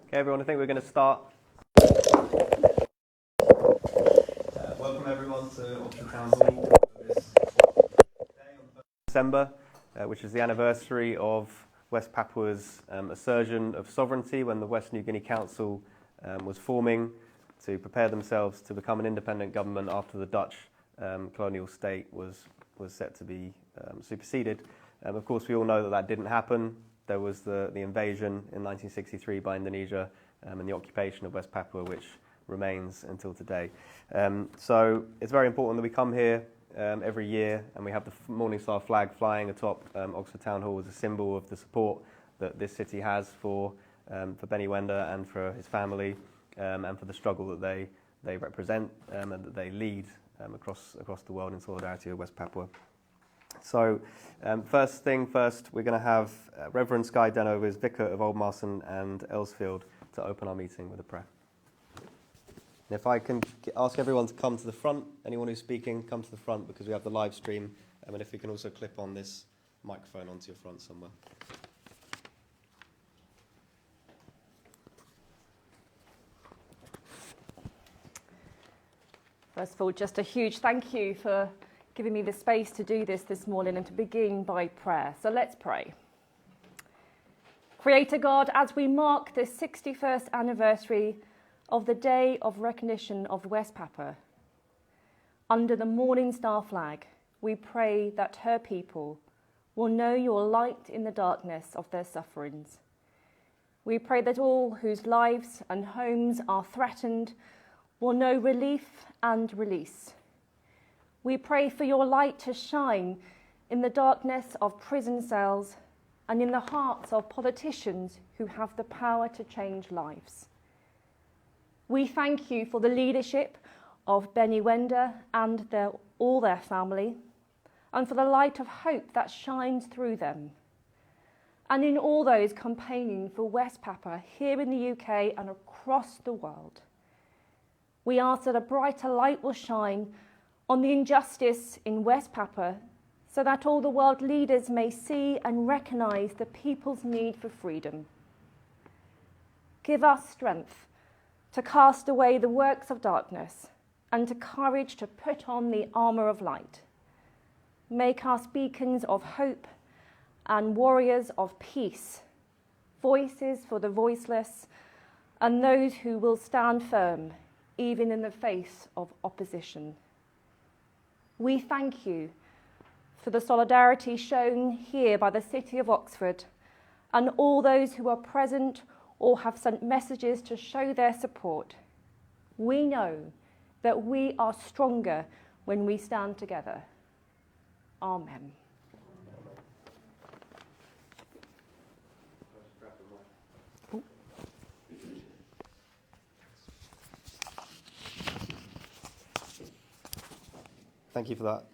Okay, everyone, I think we're going to start. Welcome everyone to Oxford Town Hall for this day on December, which is the anniversary of West Papua's assertion of sovereignty when the West New Guinea Council was forming to prepare themselves to become an independent government after the Dutch colonial state was set to be superseded. Of course, we all know that that didn't happen. There was the invasion in 1963 by Indonesia and the occupation of West Papua, which remains until today. So it's very important that we come here every year and we have the Morning Star flag flying atop Oxford Town Hall as a symbol of the support that this city has for Benny Wenda and for his family and for the struggle that they represent and that they lead across the world in solidarity with West Papua. So, first thing first, we're going to have Reverend Skye Denno, who is Vicar of Old Marston and Ellsfield, to open our meeting with a prayer. And if I can ask everyone to come to the front, anyone who's speaking, come to the front because we have the live stream, and if we can also clip on this microphone onto your front somewhere. First of all, just a huge thank you for giving me the space to do this morning and to begin by prayer. So let's pray. Creator God, as we mark the 61st anniversary of the Day of Recognition of West Papua, under the Morning Star flag, we pray that her people will know your light in the darkness of their sufferings. We pray that all whose lives and homes are threatened will know relief and release. We pray for your light to shine in the darkness of prison cells and in the hearts of politicians who have the power to change lives. We thank you for the leadership of Benny Wenda and all their family, and for the light of hope that shines through them, and in all those campaigning for West Papua here in the UK and across the world. We ask that a brighter light will shine on the injustice in West Papua so that all the world leaders may see and recognise the people's need for freedom. Give us strength to cast away the works of darkness and to courage to put on the armour of light. Make us beacons of hope and warriors of peace, voices for the voiceless and those who will stand firm even in the face of opposition. We thank you for the solidarity shown here by the City of Oxford and all those who are present or have sent messages to show their support. We know that we are stronger when we stand together. Amen. Thank you for that,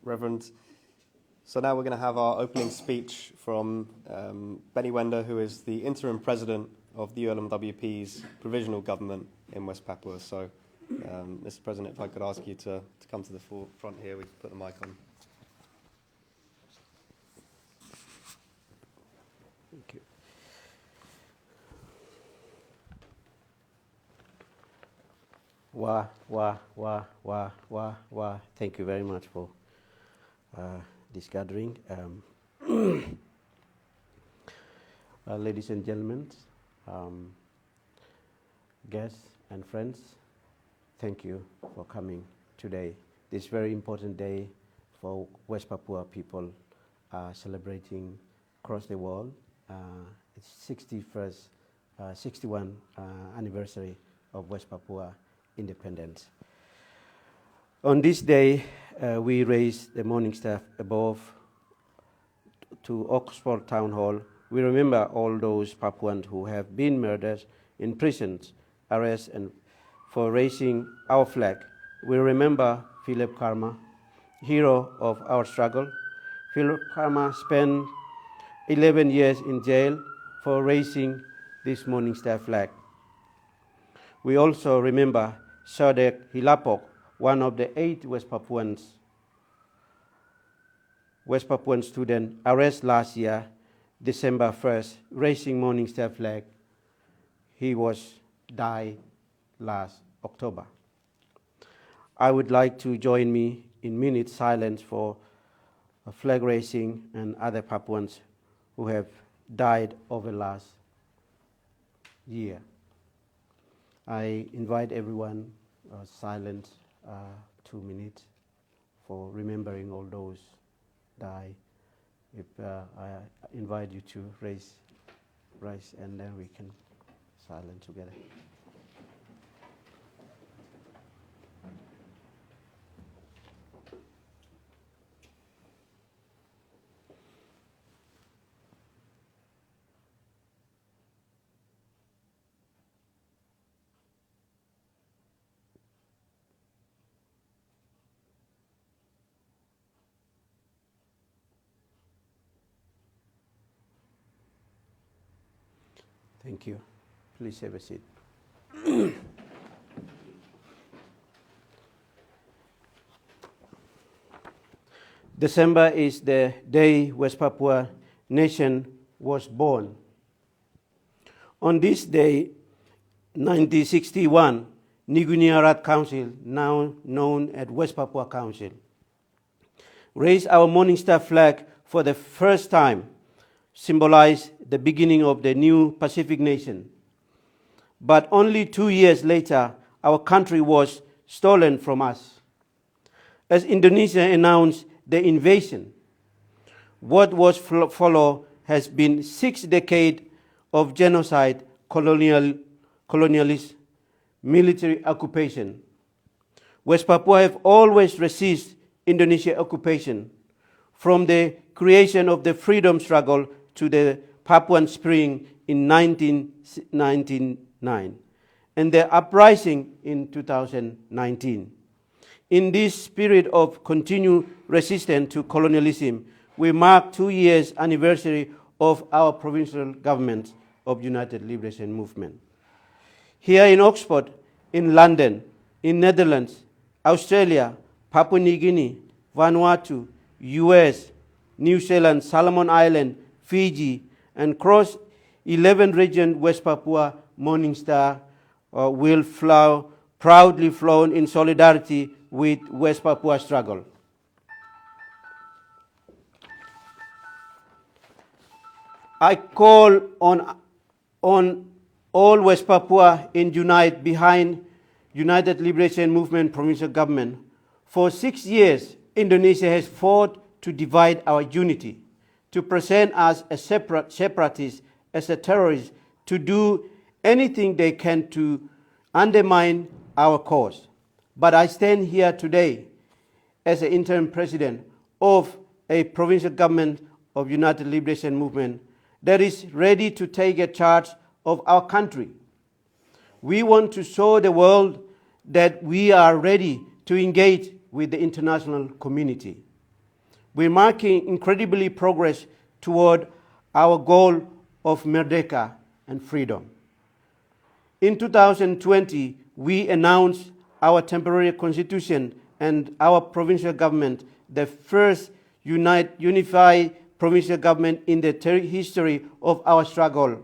Reverend. So now we're going to have our opening speech from Benny Wenda, who is the interim president of the ULMWP's provisional government in West Papua. So, Mr. President, if I could ask you to come to the front here, we can put the mic on. Thank you. Thank you very much for this gathering. Ladies and gentlemen, guests and friends, thank you for coming today. This very important day for West Papua people celebrating across the world. It's 61 anniversary of West Papua independence. On this day, we raise the morning star above to Oxford Town Hall. We remember all those Papuans who have been murdered, imprisoned, arrested, and for raising our flag. We remember Philip Karma, hero of our struggle. Philip Karma spent 11 years in jail for raising this Morning Star flag. We also remember Sodek Hilapok, one of the 8 West Papuan students arrested last year, December 1st, raising Morning Star flag. He died last October. I would like to join me in minute silence for flag raising and other Papuans who have died over last year. I invite everyone silent 2 minutes for remembering all those die. If I invite you to rise, and then we can silent together. Thank you. Please have a seat. December is the day West Papua nation was born. On this day, 1961, Niguniarat Council, now known as West Papua Council, raised our Morning Star flag for the first time, symbolized the beginning of the new Pacific nation. But only 2 years later, our country was stolen from us. As Indonesia announced the invasion, what was followed has been 6 decades of genocide, colonialist, military occupation. West Papua have always resisted Indonesia occupation, from the creation of the freedom struggle to the Papuan Spring in 1999 and the uprising in 2019. In this spirit of continued resistance to colonialism, we mark 2 years anniversary of our provincial government of United Liberation Movement. Here in Oxford, in London, in Netherlands, Australia, Papua New Guinea, Vanuatu, US, New Zealand, Solomon Island, Fiji, and across 11 regions, West Papua Morning Star will proudly flown in solidarity with West Papua struggle. I call on all West Papua in unite behind United Liberation Movement provincial government. For 6 years, Indonesia has fought to divide our unity, to present us as separatists, as a terrorist, to do anything they can to undermine our cause. But I stand here today as an interim president of a provincial government of United Liberation Movement that is ready to take a charge of our country. We want to show the world that we are ready to engage with the international community. We're making incredibly progress toward our goal of merdeka and freedom. In 2020, we announced our temporary constitution and our provincial government, the first unified provincial government in the history of our struggle.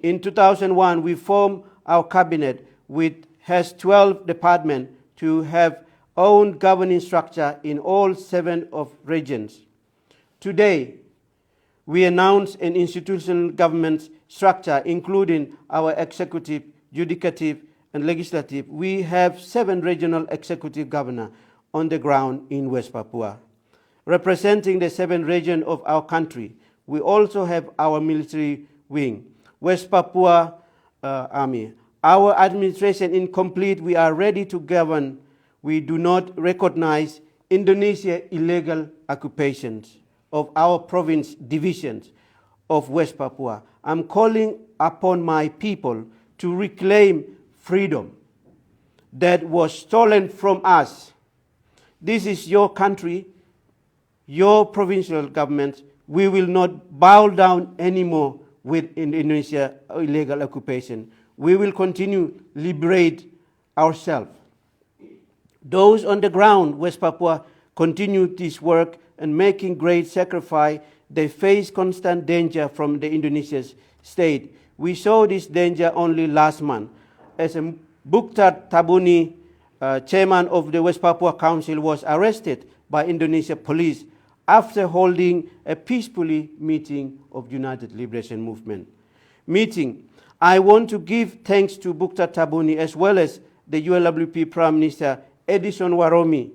In 2001, we formed our cabinet, which has 12 departments to have own governing structure in all 7 of regions. Today, we announce an institutional government structure, including our executive, judicative, and legislative. We have 7 regional executive governors on the ground in West Papua, representing the 7 regions of our country. We also have our military wing, West Papua Army. Our administration incomplete. We are ready to govern. We do not recognize Indonesia's illegal occupations of our province divisions of West Papua. I'm calling upon my people to reclaim freedom that was stolen from us. This is your country, your provincial government. We will not bow down anymore with Indonesia's illegal occupation. We will continue to liberate ourselves. Those on the ground, West Papua, continue this work and making great sacrifice. They face constant danger from the Indonesian state. We saw this danger only last month, as Buktar Tabuni, chairman of the West Papua Council, was arrested by Indonesian police after holding a peacefully meeting of United Liberation Movement. I want to give thanks to Buktar Tabuni as well as the ULWP Prime Minister Edison Waromi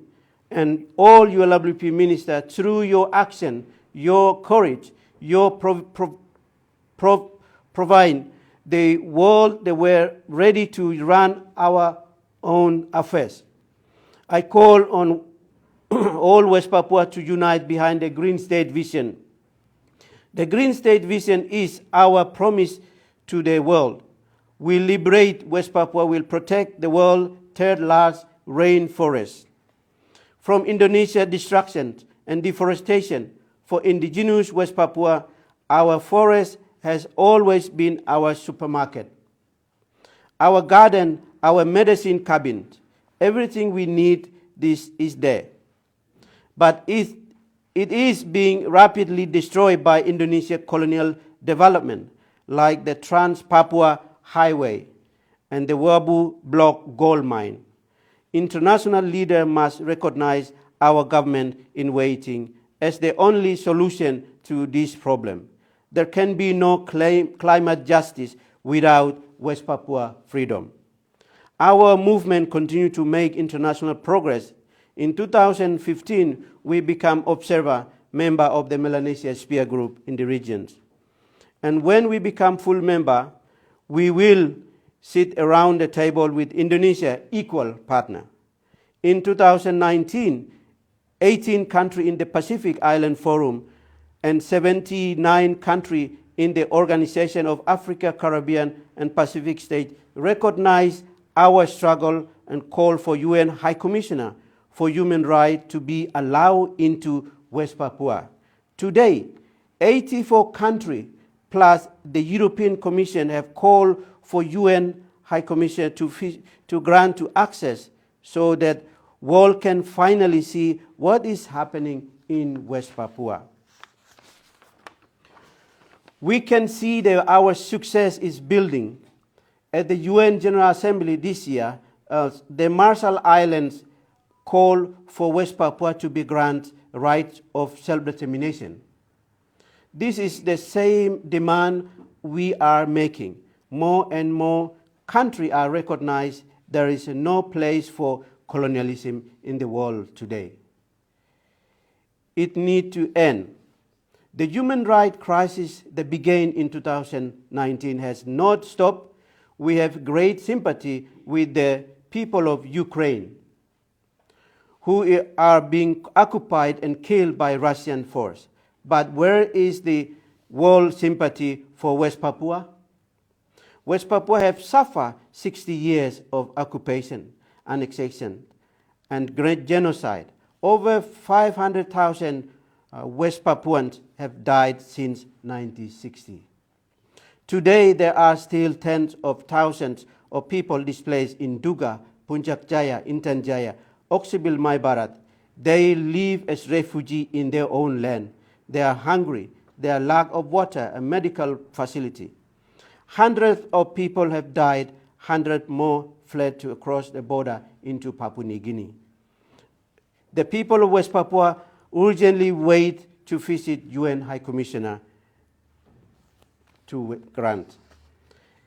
and all ULWP ministers. Through your action, your courage, your provide the world, they were ready to run our own affairs. I call on all West Papua to unite behind the Green State vision. The Green State vision is our promise to the world. We liberate West Papua, will protect the world's third largest rainforest from Indonesia destruction and deforestation. For indigenous West Papua, our forest has always been our supermarket, our garden, our medicine cabinet. Everything we need, this is there. But it is being rapidly destroyed by Indonesia colonial development, like the Trans-Papua Highway and the Wabu Block gold mine. International leaders must recognize our government in waiting as the only solution to this problem. There can be no climate justice without West Papua freedom. Our movement continues to make international progress. In 2015, we became observer member of the Melanesia Sphere Group in the regions. And when we become full member, we will sit around the table with Indonesia, equal partner. In 2019, 18 countries in the Pacific Island Forum and 79 countries in the Organization of Africa, Caribbean, and Pacific States recognized our struggle and call for UN High Commissioner for Human Rights to be allowed into West Papua. Today, 84 countries plus the European Commission have called for UN High Commissioner to grant to access so that world can finally see what is happening in West Papua. We can see that our success is building. At the UN General Assembly this year, the Marshall Islands call for West Papua to be granted right of self-determination. This is the same demand we are making. More and more countries are recognized there is no place for colonialism in the world today. It needs to end. The human rights crisis that began in 2019 has not stopped. We have great sympathy with the people of Ukraine who are being occupied and killed by Russian force. But where is the world sympathy for West Papua? West Papua have suffered 60 years of occupation, annexation, and great genocide. Over 500,000 West Papuans have died since 1960. Today, there are still tens of thousands of people displaced in Duga, Puncak Jaya, Intan Jaya, Oksibil, Barat. They live as refugees in their own land. They are hungry. There are lack of water and medical facility. Hundreds of people have died. Hundreds more fled to across the border into Papua New Guinea. The people of West Papua urgently wait to visit UN High Commissioner to grant.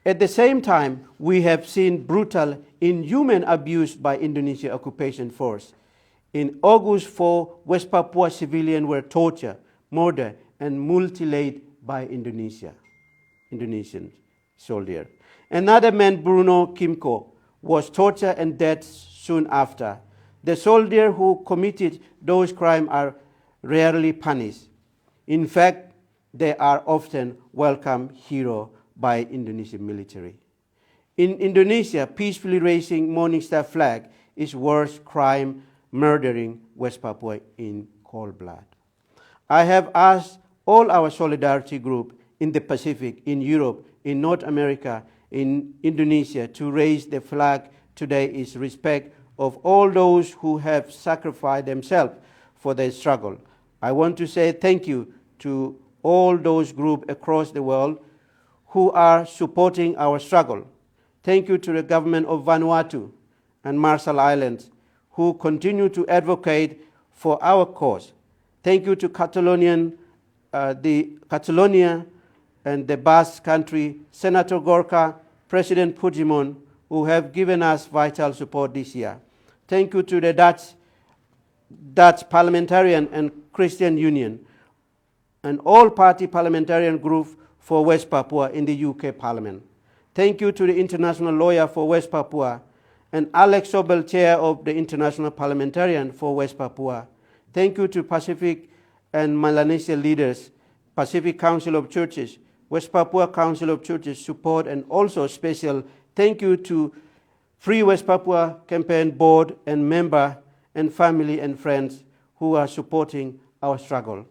At the same time, we have seen brutal, inhuman abuse by Indonesian occupation force. In August 4, West Papua civilians were tortured, murdered, and mutilated by Indonesian soldiers. Another man, Bruno Kimko, was tortured and dead soon after. The soldiers who committed those crimes are rarely punished. In fact, they are often welcome heroes by Indonesian military. In Indonesia, peacefully raising Morning Star flag is worse crime, murdering West Papua in cold blood. I have asked all our solidarity group in the Pacific, in Europe, in North America, in Indonesia to raise the flag today is respect of all those who have sacrificed themselves for their struggle. I want to say thank you to all those groups across the world who are supporting our struggle. Thank you to the government of Vanuatu and Marshall Islands who continue to advocate for our cause. Thank you to Catalonia and the Basque Country, Senator Gorka, President Puigdemont, who have given us vital support this year. Thank you to the Dutch Parliamentarian and Christian Union and all-party parliamentarian group for West Papua in the UK Parliament. Thank you to the International Lawyer for West Papua and Alex Sobel, Chair of the International Parliamentarian for West Papua. Thank you to Pacific and Melanesia leaders, Pacific Council of Churches, West Papua Council of Churches support, and also special thank you to Free West Papua Campaign Board and member and family and friends who are supporting our struggle.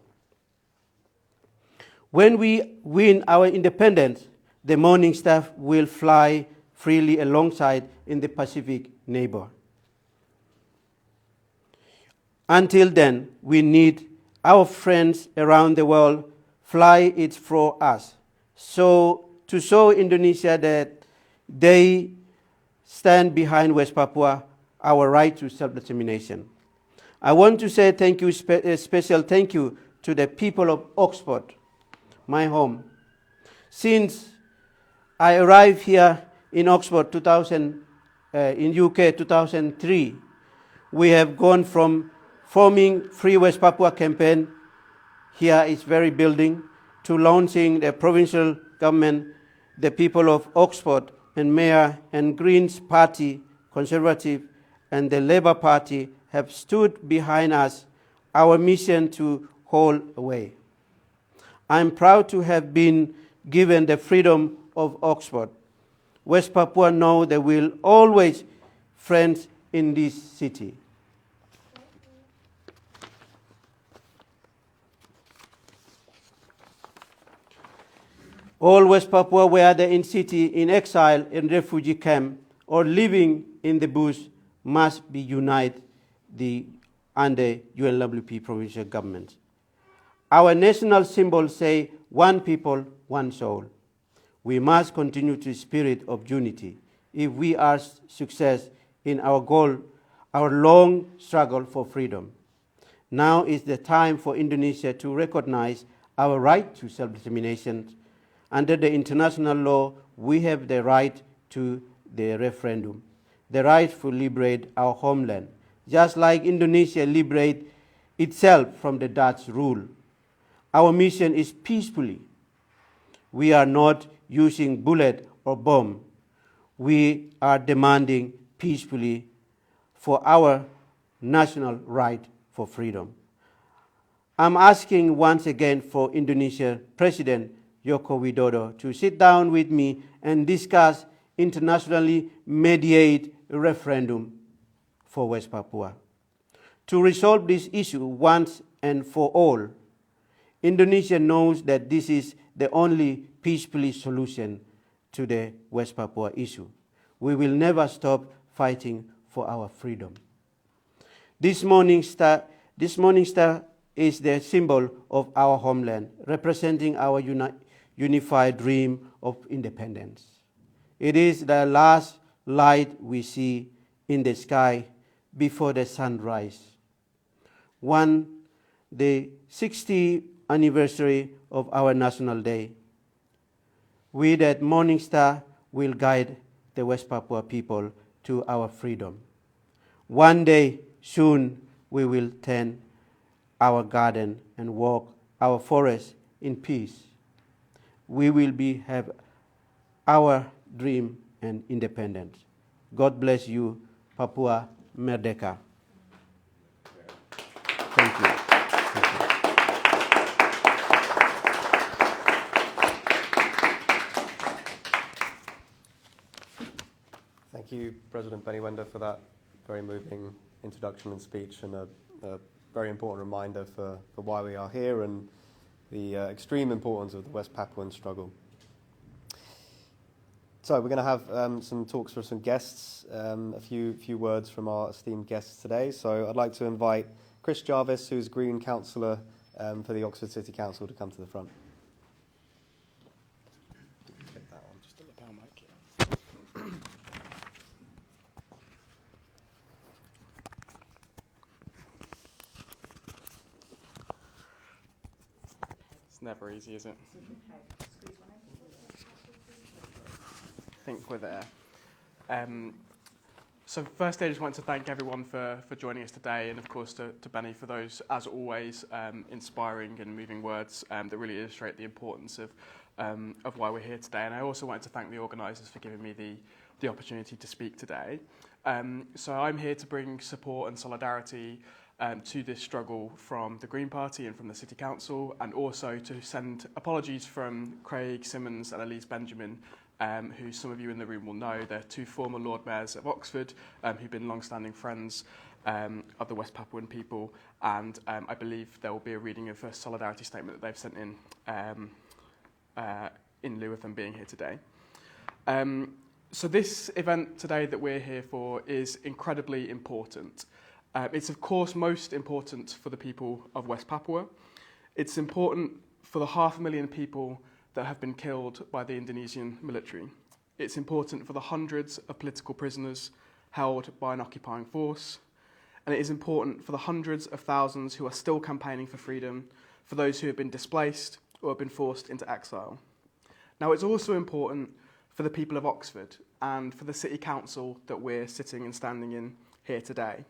When we win our independence, the Morning Star will fly freely alongside in the Pacific neighbor. Until then, we need our friends around the world fly it for us. So to show Indonesia that they stand behind West Papua, our right to self-determination. I want to say thank you, special thank you to the people of Oxford, my home. Since I arrived here in Oxford in UK 2003, we have gone from forming Free West Papua campaign, here is very building, to launching the provincial government. The people of Oxford and Mayor and Greens Party, Conservative, and the Labour Party have stood behind us, our mission to hold away. I'm proud to have been given the freedom of Oxford. West Papua know they will always friends in this city. All West Papua, whether in city, in exile, in refugee camp, or living in the bush, must be united under UNWP provincial government. Our national symbols say, one people, one soul. We must continue to spirit of unity if we are success in our goal, our long struggle for freedom. Now is the time for Indonesia to recognize our right to self-determination. Under the international law, we have the right to the referendum, the right to liberate our homeland, just like Indonesia liberated itself from the Dutch rule. Our mission is peacefully. We are not using bullet or bomb. We are demanding peacefully for our national right for freedom. I'm asking once again for Indonesia President Joko Widodo to sit down with me and discuss internationally mediated referendum for West Papua. To resolve this issue once and for all, Indonesia knows that this is the only peaceful solution to the West Papua issue. We will never stop fighting for our freedom. This morning star is the symbol of our homeland, representing our unified dream of independence. It is the last light we see in the sky before the sunrise. The 60th anniversary of our National Day. We, that morning star, will guide the West Papua people to our freedom. One day, soon, we will tend our garden and walk our forest in peace. We will have our dream and independence. God bless you, Papua Merdeka. Thank you. Thank you, President Beniwenda, for that very moving introduction and speech, and a very important reminder for why we are here and the extreme importance of the West Papuan struggle. So we're going to have some talks from some guests, a few words from our esteemed guests today. So I'd like to invite Chris Jarvis, who's Green Councillor for the Oxford City Council, to come to the front. It's never easy, is it? I think we're there. So firstly, I just want to thank everyone for joining us today, and of course to Benny for those, as always, inspiring and moving words that really illustrate the importance of why we're here today. And I also wanted to thank the organisers for giving me the opportunity to speak today. So I'm here to bring support and solidarity to this struggle from the Green Party and from the City Council, and also to send apologies from Craig Simmons and Elise Benjamin, who some of you in the room will know. They're two former Lord Mayors of Oxford who've been long-standing friends of the West Papuan people, and I believe there will be a reading of a solidarity statement that they've sent in lieu of them being here today. So this event today that we're here for is incredibly important. It's of course most important for the people of West Papua. It's important for the 500,000 people that have been killed by the Indonesian military. It's important for the hundreds of political prisoners held by an occupying force. And it is important for the hundreds of thousands who are still campaigning for freedom, for those who have been displaced or have been forced into exile. Now, it's also important for the people of Oxford and for the City Council that we're sitting and standing in here today.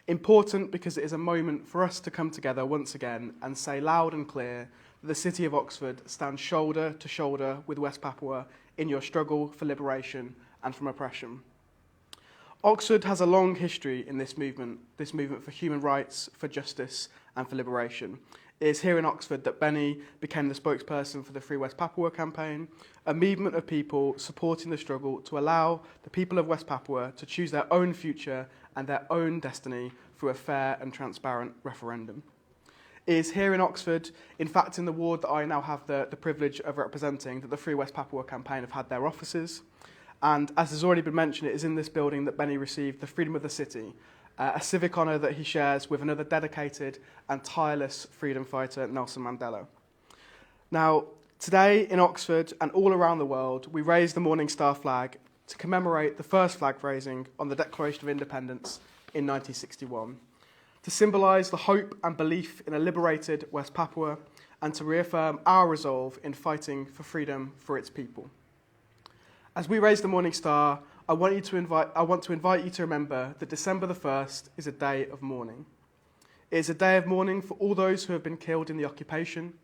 Important because it is a moment for us to come together once again and say loud and clear that the City of Oxford stands shoulder to shoulder with West Papua in your struggle for liberation and from oppression. Oxford has a long history in this movement for human rights, for justice and for liberation. It is here in Oxford that Benny became the spokesperson for the Free West Papua campaign, a movement of people supporting the struggle to allow the people of West Papua to choose their own future and their own destiny through a fair and transparent referendum. It is here in Oxford, in fact in the ward that I now have the privilege of representing, that the Free West Papua campaign have had their offices. And as has already been mentioned, it is in this building that Benny received the Freedom of the City, a civic honour that he shares with another dedicated and tireless freedom fighter, Nelson Mandela. Now, today in Oxford and all around the world, we raise the Morning Star flag to commemorate the first flag raising on the Declaration of Independence in 1961, to symbolise the hope and belief in a liberated West Papua, and to reaffirm our resolve in fighting for freedom for its people. As we raise the Morning Star, I want to invite you to remember that December the 1st is a day of mourning. It is a day of mourning for all those who have been killed in the occupation.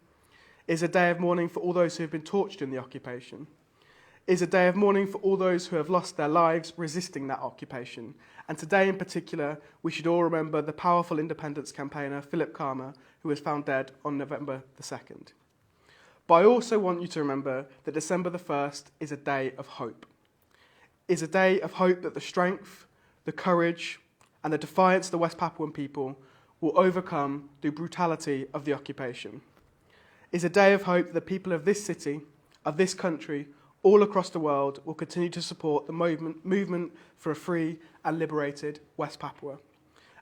It is a day of mourning for all those who have been tortured in the occupation. It is a day of mourning for all those who have lost their lives resisting that occupation. And today in particular, we should all remember the powerful independence campaigner, Philip Khama, who was found dead on November the 2nd. But I also want you to remember that December the 1st is a day of hope. It is a day of hope that the strength, the courage, and the defiance of the West Papuan people will overcome the brutality of the occupation. It is a day of hope that the people of this city, of this country, all across the world will continue to support the movement for a free and liberated West Papua.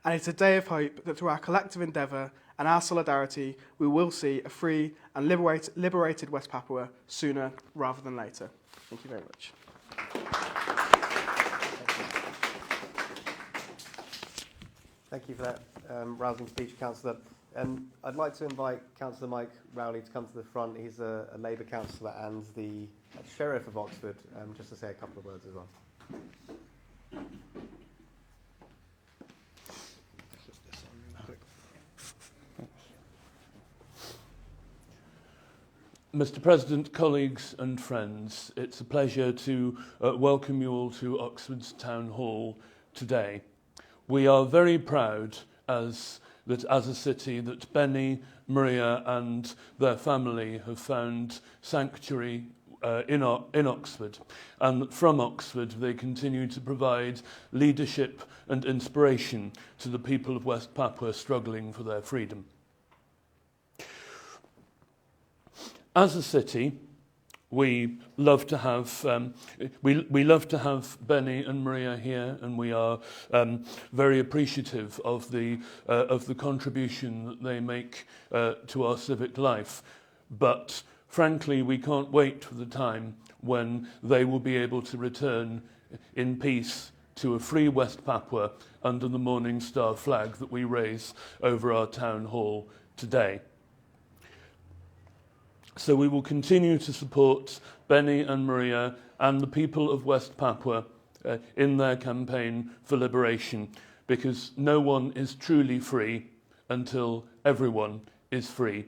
And it's a day of hope that through our collective endeavour and our solidarity, we will see a free and liberated West Papua sooner rather than later. Thank you very much. Thank you for that rousing speech, Councillor. I'd like to invite Councillor Mike Rowley to come to the front. He's a Labour councillor and the Sheriff of Oxford, just to say a couple of words as well. Mr. President, colleagues and friends, it's a pleasure to welcome you all to Oxford's Town Hall today. We are very proud as a city that Benny, Maria and their family have found sanctuary in Oxford, and that from Oxford they continue to provide leadership and inspiration to the people of West Papua struggling for their freedom. As a city, We love to have we love to have Benny and Maria here, and we are very appreciative of the contribution that they make to our civic life. But frankly, we can't wait for the time when they will be able to return in peace to a free West Papua under the Morning Star flag that we raise over our town hall today. So we will continue to support Benny and Maria and the people of West Papua in their campaign for liberation, because no one is truly free until everyone is free.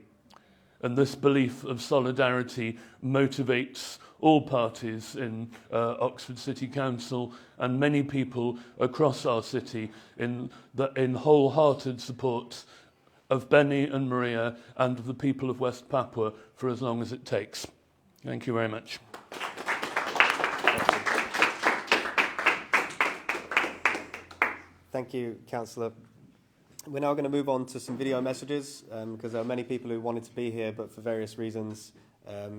And this belief of solidarity motivates all parties in Oxford City Council and many people across our city in wholehearted support of Benny and Maria and of the people of West Papua for as long as it takes. Thank you very much. Thank you, Councillor. We're now going to move on to some video messages because there are many people who wanted to be here but for various reasons,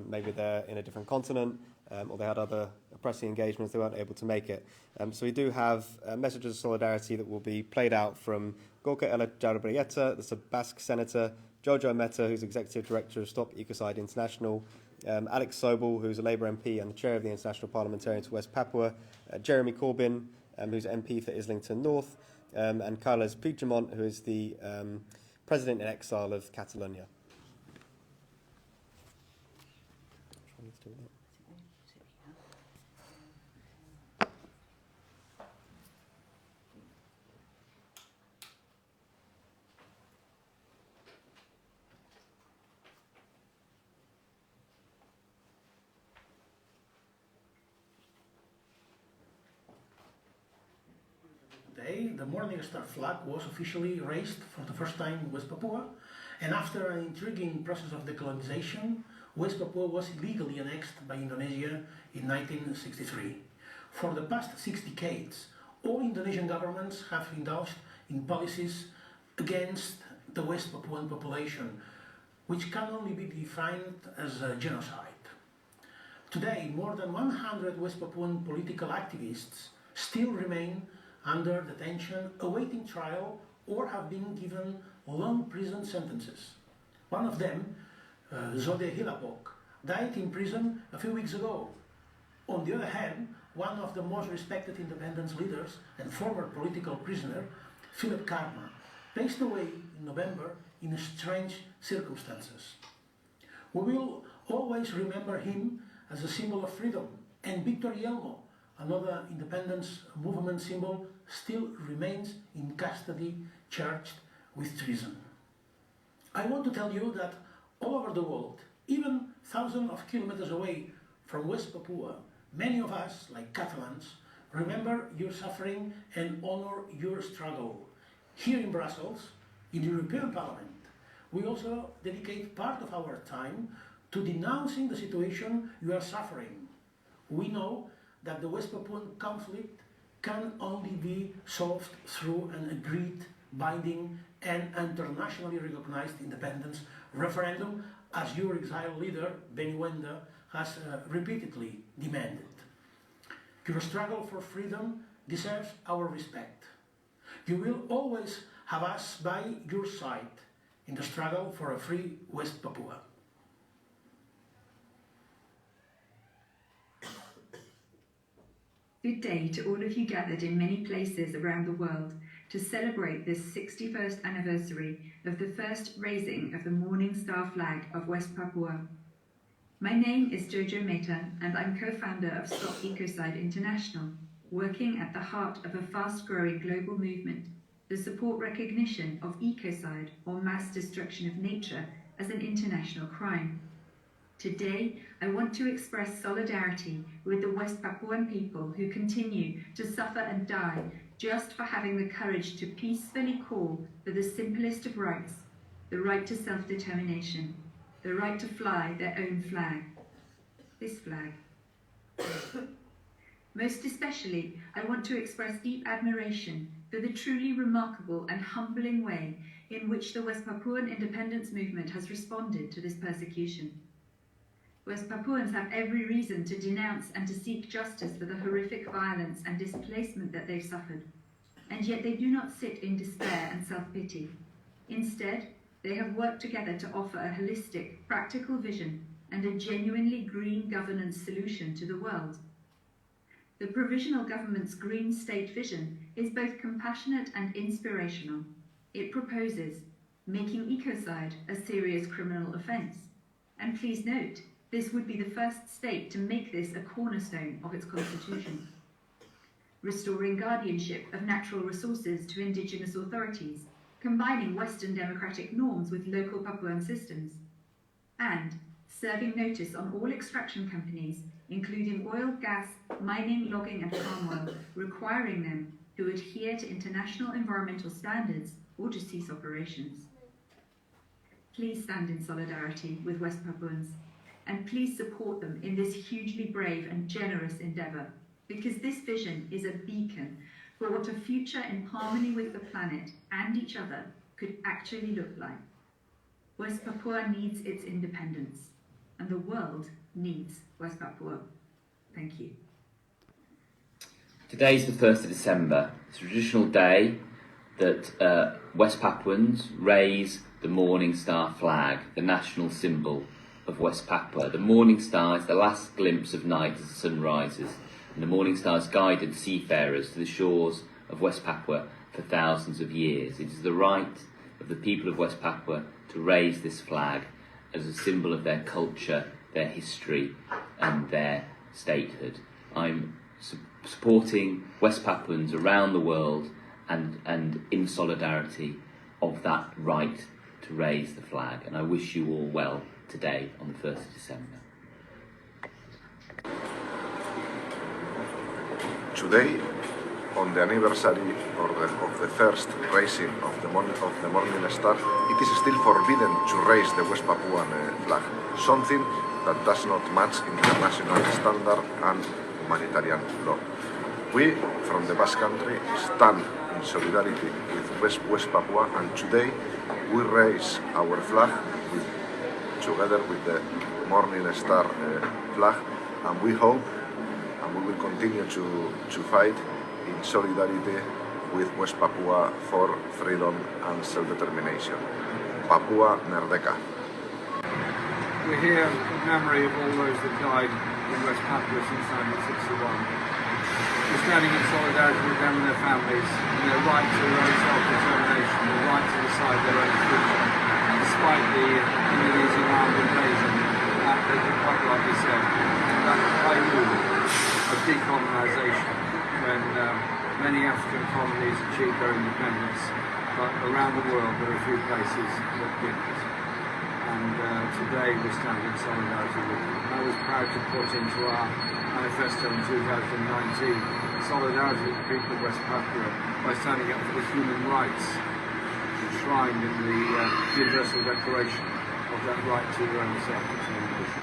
maybe they're in a different continent or they had other pressing engagements, they weren't able to make it. So we do have messages of solidarity that will be played out from Gorka Ella Jarabrieta, the Basque Senator, Jojo Meta, who's Executive Director of Stop Ecocide International, Alex Sobel, who's a Labour MP and the Chair of the International Parliamentarians for West Papua, Jeremy Corbyn, who's MP for Islington North, and Carles Puigdemont, who is the President in exile of Catalonia. The Morning Star flag was officially raised for the first time in West Papua, and after an intriguing process of decolonization, West Papua was illegally annexed by Indonesia in 1963. For the past 6 decades, all Indonesian governments have indulged in policies against the West Papuan population, which can only be defined as a genocide. Today, more than 100 West Papuan political activists still remain under detention, awaiting trial, or have been given long prison sentences. One of them, Zode Hilapok, died in prison a few weeks ago. On the other hand, one of the most respected independence leaders and former political prisoner, Philip Karma, passed away in November in strange circumstances. We will always remember him as a symbol of freedom, and Victor Yelmo, another independence movement symbol, still remains in custody, charged with treason. I want to tell you that all over the world, even thousands of kilometers away from West Papua, many of us, like Catalans, remember your suffering and honor your struggle. Here in Brussels, in the European Parliament, we also dedicate part of our time to denouncing the situation you are suffering. We know that the West Papuan conflict can only be solved through an agreed, binding and internationally recognized independence referendum, as your exiled leader, Benny Wenda, has repeatedly demanded. Your struggle for freedom deserves our respect. You will always have us by your side in the struggle for a free West Papua. Good day to all of you gathered in many places around the world to celebrate this 61st anniversary of the first raising of the Morning Star flag of West Papua. My name is Jojo Meta, and I'm co-founder of Stop Ecocide International, working at the heart of a fast-growing global movement to support recognition of ecocide, or mass destruction of nature, as an international crime. Today, I want to express solidarity with the West Papuan people who continue to suffer and die just for having the courage to peacefully call for the simplest of rights, the right to self-determination, the right to fly their own flag. This flag. Most especially, I want to express deep admiration for the truly remarkable and humbling way in which the West Papuan independence movement has responded to this persecution. West Papuans have every reason to denounce and to seek justice for the horrific violence and displacement that they've suffered. And yet they do not sit in despair and self-pity. Instead, they have worked together to offer a holistic, practical vision and a genuinely green governance solution to the world. The Provisional Government's Green State vision is both compassionate and inspirational. It proposes making ecocide a serious criminal offence. And please note, this would be the first state to make this a cornerstone of its constitution. Restoring guardianship of natural resources to indigenous authorities, combining Western democratic norms with local Papuan systems. And serving notice on all extraction companies, including oil, gas, mining, logging and palm oil, requiring them to adhere to international environmental standards or to cease operations. Please stand in solidarity with West Papuans, and please support them in this hugely brave and generous endeavour, because this vision is a beacon for what a future in harmony with the planet and each other could actually look like. West Papua needs its independence, and the world needs West Papua. Thank you. Today is the 1st of December. It's a traditional day that West Papuans raise the Morning Star flag, the national symbol of West Papua. The Morning Star is the last glimpse of night as the sun rises, and the Morning Star has guided seafarers to the shores of West Papua for thousands of years. It is the right of the people of West Papua to raise this flag as a symbol of their culture, their history and their statehood. I'm supporting West Papuans around the world and in solidarity of that right to raise the flag, and I wish you all well today on the 1st of December. Today, on the anniversary of the first raising of the Morning Star, it is still forbidden to raise the West Papuan flag, something that does not match international standard and humanitarian law. We, from the Basque Country, stand in solidarity with West Papua, and today we raise our flag together with the Morning Star flag, and we hope and we will continue to fight in solidarity with West Papua for freedom and self-determination. Papua Merdeka. We're here in memory of all those that died in West Papua since 1961. We're standing in solidarity with them and their families, and their right to their own self-determination, the right to decide their own future, despite the Indonesian armed invasion, as you quite rightly said, that high rule of decolonisation, when many African colonies achieved their independence, but around the world there are a few places that didn't. And today we stand in solidarity with them. I was proud to put into our manifesto in 2019 solidarity with the people of West Papua by standing up for the human rights enshrined in the Universal Declaration of that right to their own self-determination.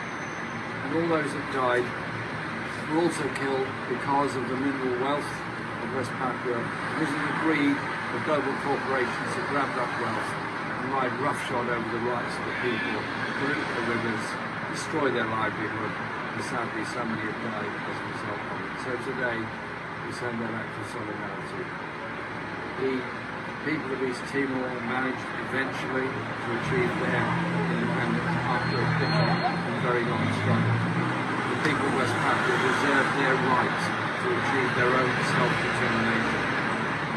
And all those that died were also killed because of the mineral wealth of West Papua, because of the greed of global corporations that grab that wealth and ride roughshod over the rights of the people, pollute the rivers, destroy their livelihood, and sadly so many have died as a result of it. So today we send that act of solidarity. The people of East Timor managed eventually to achieve their independence after a bitter and very long struggle. The people of West Papua deserve their right to achieve their own self-determination,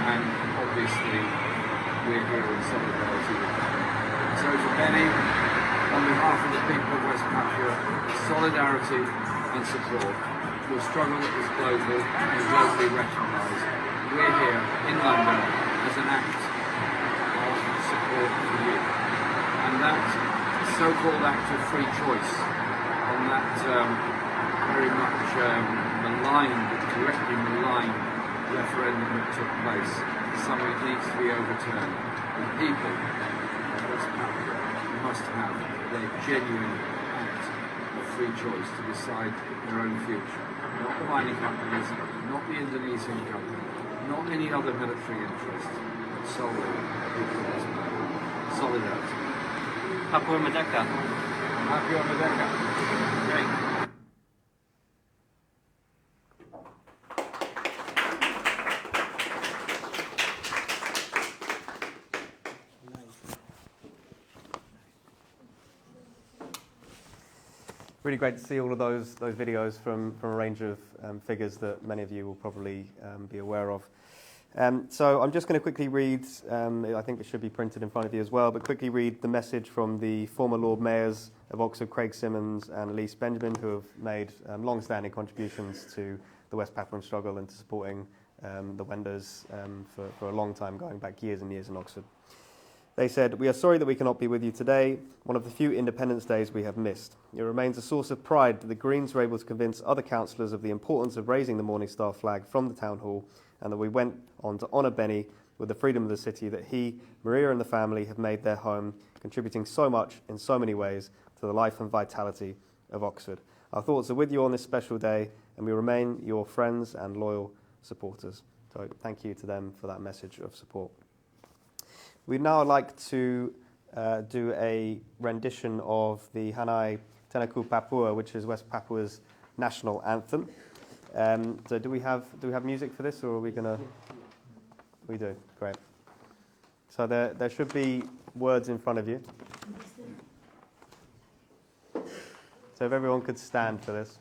and obviously we're here in solidarity with them. So to many, on behalf of the people of West Papua, solidarity and support to a struggle that is global and globally recognised. We're here in London as an act of support for you. And that so-called act of free choice on that very much maligned, correctly maligned referendum that took place is something that needs to be overturned. The people of West Papua must have their genuine act of free choice to decide their own future. Not the mining companies, not the Indonesian government, not any other military interest, but solely the people of West Papua. Solidarity. Papua Merdeka. Happy on the Deca. Okay. Really great to see all of those videos from a range of figures that many of you will probably be aware of. So I'm just going to quickly read, I think it should be printed in front of you as well, but quickly read the message from the former Lord Mayors of Oxford, Craig Symonds and Elise Benjamin, who have made long-standing contributions to the West Papuan struggle and to supporting the Wendos for a long time, going back years and years in Oxford. They said, "We are sorry that we cannot be with you today, one of the few Independence Days we have missed. It remains a source of pride that the Greens were able to convince other councillors of the importance of raising the Morning Star flag from the town hall, and that we went on to honour Benny with the freedom of the city that he, Maria and the family have made their home, contributing so much in so many ways to the life and vitality of Oxford. Our thoughts are with you on this special day, and we remain your friends and loyal supporters." So thank you to them for that message of support. We'd now like to do a rendition of the Hanai Tanahku Papua, which is West Papua's national anthem. So do we have music for this, or are we gonna? We do. Great. So there should be words in front of you. So if everyone could stand for this.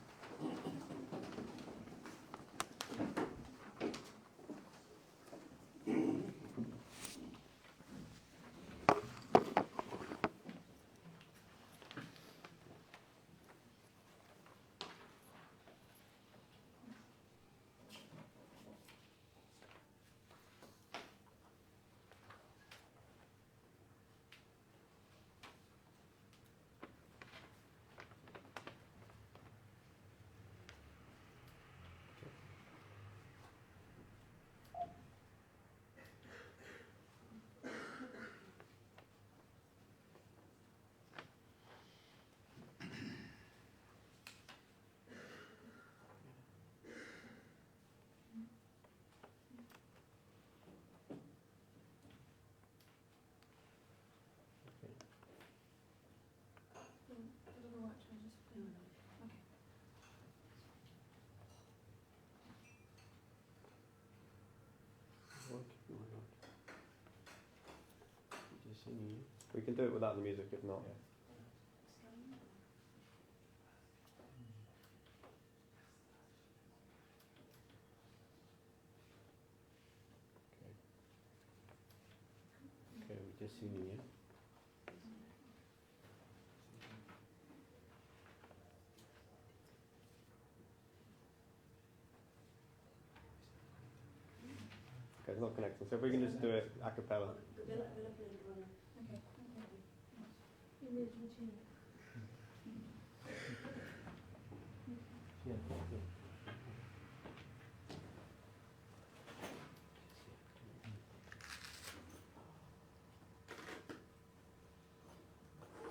We can do it without the music if not. Okay, we're just singing it. Okay, it's not connecting. So if we can just do it a cappella.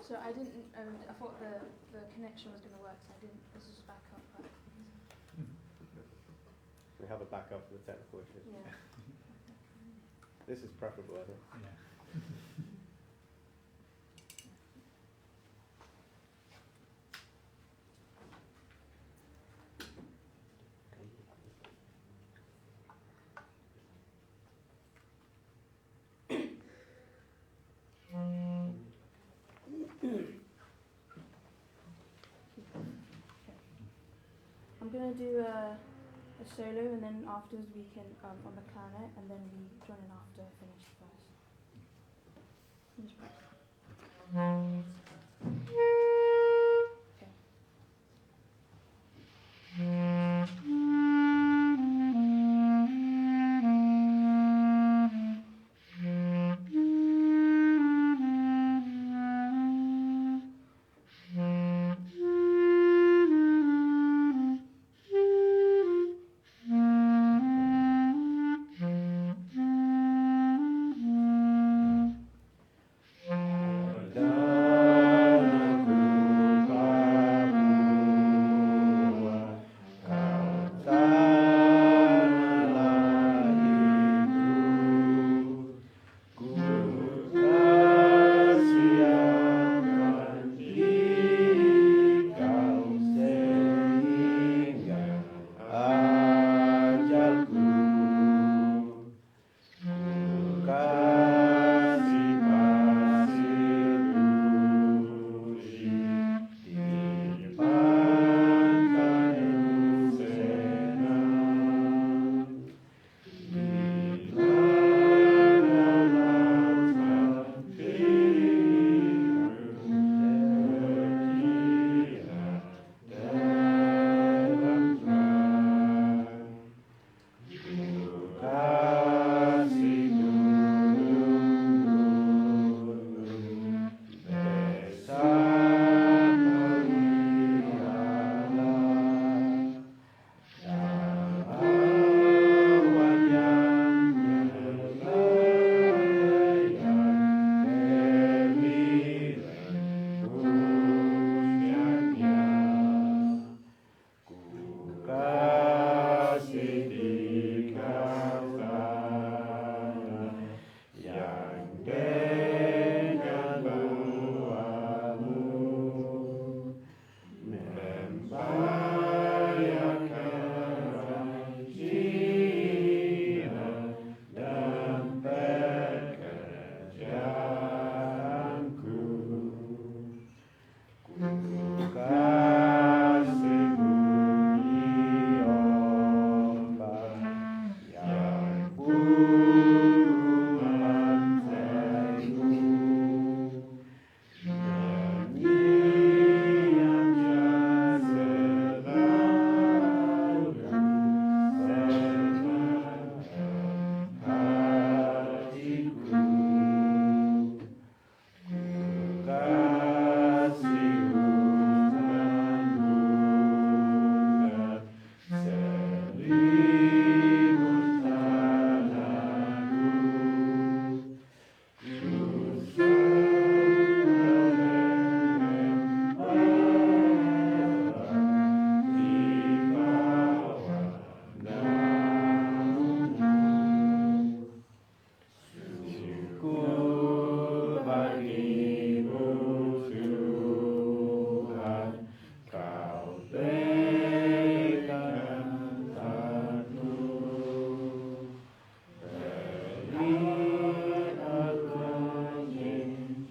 So I didn't. I thought the connection was going to work, so I didn't. This is back up. But We have a backup for the technical issues. yeah. This is preferable, I think. I'm going to do a solo, and then afterwards we can on the clarinet, and then we join in after finish first. Okay.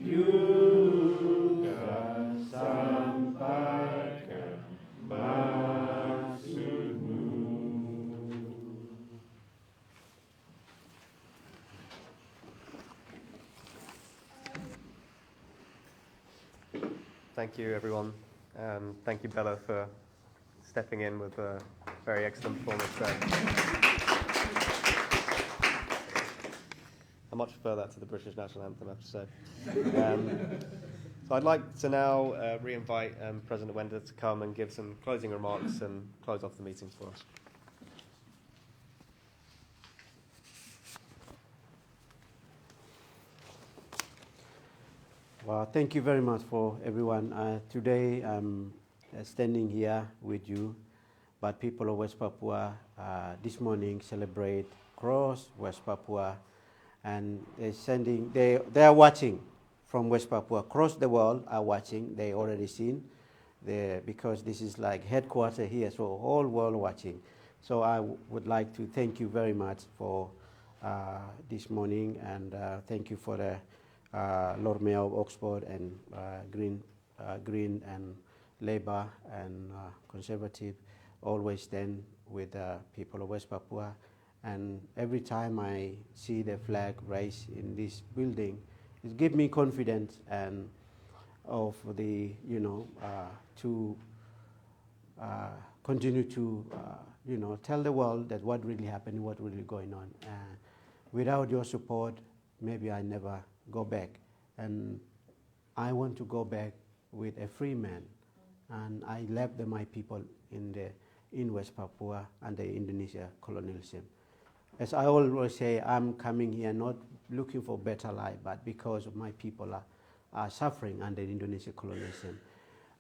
juga sampaikan maksudmu. Thank you, everyone. Thank you, Bella, for stepping in with a very excellent performance there. I much prefer that to the British National Anthem, I have to say. So I'd like to now re-invite President Wenda to come and give some closing remarks and close off the meeting for us. Well, thank you very much for everyone. Today I'm standing here with you, but people of West Papua this morning celebrate across West Papua, and they are watching from West Papua. Across the world are watching. They already seen, because this is like headquarters here, so whole world watching. So I would like to thank you very much for this morning, and thank you for the Lord Mayor of Oxford and Green and Labour and Conservative always stand with the people of West Papua. And every time I see the flag raised in this building, it gives me confidence and of the, to continue to, tell the world that what really happened, what really going on. Without your support, maybe I never go back. And I want to go back with a free man. And I left my people in West Papua under Indonesia colonialism. As I always say, I'm coming here not looking for better life, but because of my people are suffering under Indonesia colonialism.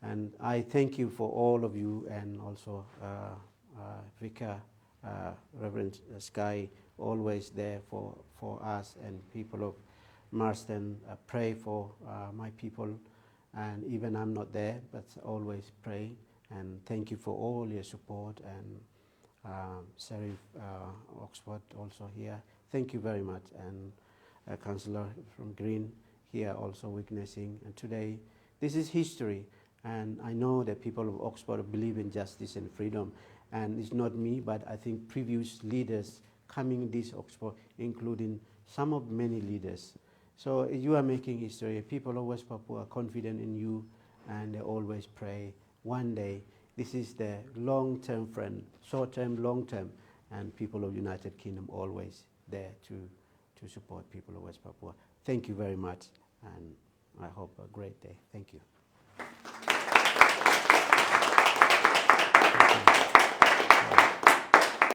And I thank you for all of you, and also Vicar, Reverend Sky, always there for us, and people of Marsden, pray for my people. And even I'm not there, but always pray. And thank you for all your support, and Sheriff Oxford also here. Thank you very much. And Councillor from Green here also witnessing. And today, this is history. And I know that people of Oxford believe in justice and freedom. And it's not me, but I think previous leaders coming this Oxford, including some of many leaders. So you are making history. People of West Papua are confident in you, and they always pray. One day, this is the long-term friend, short-term, long-term, and people of United Kingdom always there to support people of West Papua. Thank you very much, and I hope a great day. Thank you. Thank you.